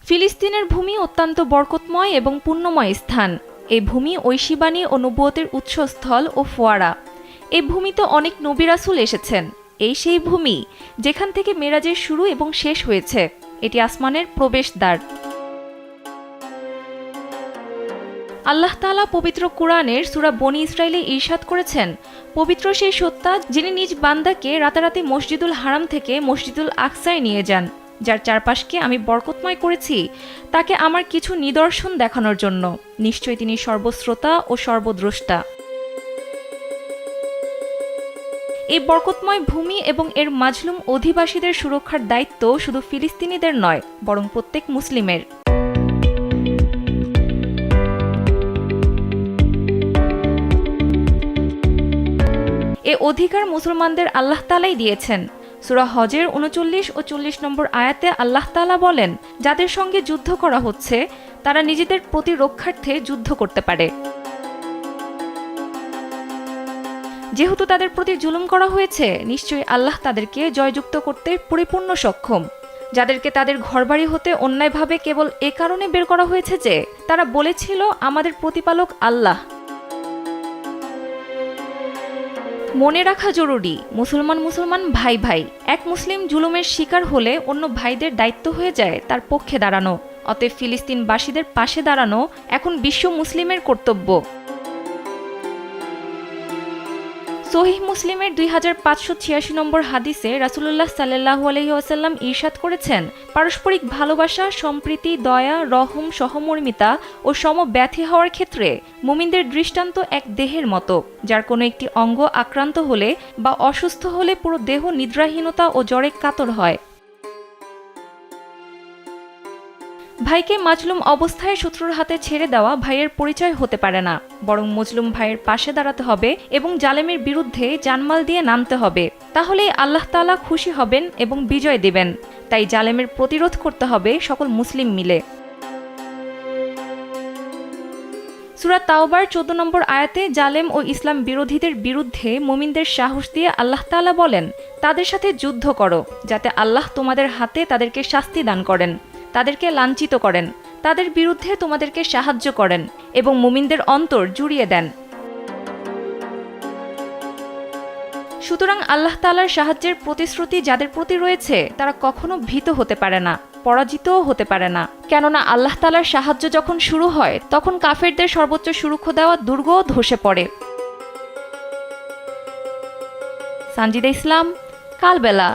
ফিলিস্তিনের ভূমি অত্যন্ত বরকতময় এবং পুণ্যময় স্থান। এই ভূমি ঐশীবাণী ও নবুয়তের উৎসস্থল ও ফোয়ারা। এই ভূমিতে অনেক নবী রাসূল এসেছেন। এই সেই ভূমি যেখান থেকে মেরাজের শুরু এবং শেষ হয়েছে। এটি আসমানের প্রবেশদ্বার। আল্লাহ তাআলা পবিত্র কুরআনের সূরা বনী ইসরাঈলে ইরশাদ করেছেন, পবিত্র সেই সত্তা যিনি নিজ বান্দাকে রাতারাতি মসজিদুল হারাম থেকে মসজিদুল আকসায় নিয়ে যান, যার চারপাশকে আমি বরকতময় করেছি তাকে আমার কিছু নিদর্শন দেখানোর জন্য। নিশ্চয়ই তিনি সর্বশ্রোতা ও সর্বদ্রষ্টা। এই বরকতময় ভূমি এবং এর মাজলুম অধিবাসীদের সুরক্ষার দায়িত্ব শুধু ফিলিস্তিনিদের নয়, বরং প্রত্যেক মুসলিমের। এ অধিকার মুসলমানদের আল্লাহ তাআলাই দিয়েছেন। সূরা হজের ৩৯ ও ৪০ নম্বর আয়াতে আল্লাহ তাআলা বলেন, যাদের সঙ্গে যুদ্ধ করা হচ্ছে তারা নিজেদের প্রতিরক্ষার্থে যুদ্ধ করতে পারে। যেহেতু তাদের প্রতি জুলুম করা হয়েছে, নিশ্চয়ই আল্লাহ তাদেরকে জয়যুক্ত করতে পরিপূর্ণ সক্ষম। যাদেরকে তাদের ঘরবাড়ি হতে অন্যায়ভাবে কেবল এ কারণে বের করা হয়েছে যে তারা বলেছিল, আমাদের প্রতিপালক আল্লাহ। মনে রাখা জরুরি, মুসলমান ভাই ভাই। এক মুসলিম জুলুমের শিকার হলে অন্য ভাইদের দায়িত্ব হয়ে যায় তার পক্ষে দাঁড়ানো। অতএব ফিলিস্তিনবাসীদের পাশে দাঁড়ানো এখন বিশ্ব মুসলিমের কর্তব্য। সহিহ মুসলিমের 2586 নম্বর হাদিসে রাসূলুল্লাহ সাল্লাল্লাহু আলাইহি ওয়াসাল্লাম ইরশাদ করেছেন, পারস্পরিক ভালোবাসা, সম্প্রীতি, দয়া, রহম, সহমর্মিতা ও সমব্যথী হওয়ার ক্ষেত্রে মুমিনদের দৃষ্টান্ত এক দেহের মতো, যার কোনো একটি অঙ্গ আক্রান্ত হলে বা অসুস্থ হলে পুরো দেহ নিদ্রাহীনতা ও জ্বরে কাতর হয়। ভাইকে মাজলুম অবস্থায় শত্রুর হাতে ছেড়ে দেওয়া ভাইয়ের পরিচয় হতে পারে না, বরং মজলুম ভাইয়ের পাশে দাঁড়াতে হবে এবং জালেমের বিরুদ্ধে জানমাল দিয়ে নামতে হবে। তাহলেই আল্লাহ তাআলা খুশি হবেন এবং বিজয় দেবেন। তাই জালেমের প্রতিরোধ করতে হবে সকল মুসলিম মিলে। সূরা তাওবার 14 নম্বর আয়াতে জালেম ও ইসলাম বিরোধীদের বিরুদ্ধে মুমিনদের সাহস দিয়ে আল্লাহ তাআলা বলেন, তাদের সাথে যুদ্ধ করো যাতে আল্লাহ তোমাদের হাতে তাদেরকে শাস্তি দান করেন, তাদেরকে লাঞ্ছিত করেন, তাদের বিরুদ্ধে তোমাদেরকে সাহায্য করেন এবং মুমিনদের অন্তর জুড়িয়ে দেন। সুতরাং আল্লাহ তাআলার সাহায্যের প্রতিশ্রুতি যাদের প্রতি রয়েছে তারা কখনো ভীত হতে পারে না, পরাজিতও হতে পারে না। কেননা আল্লাহ তাআলার সাহায্য যখন শুরু হয় তখন কাফেরদের সর্বোচ্চ সুরক্ষা দেওয়া দুর্গও ধসে পড়ে। সানজিদা ইসলাম, কালবেলা।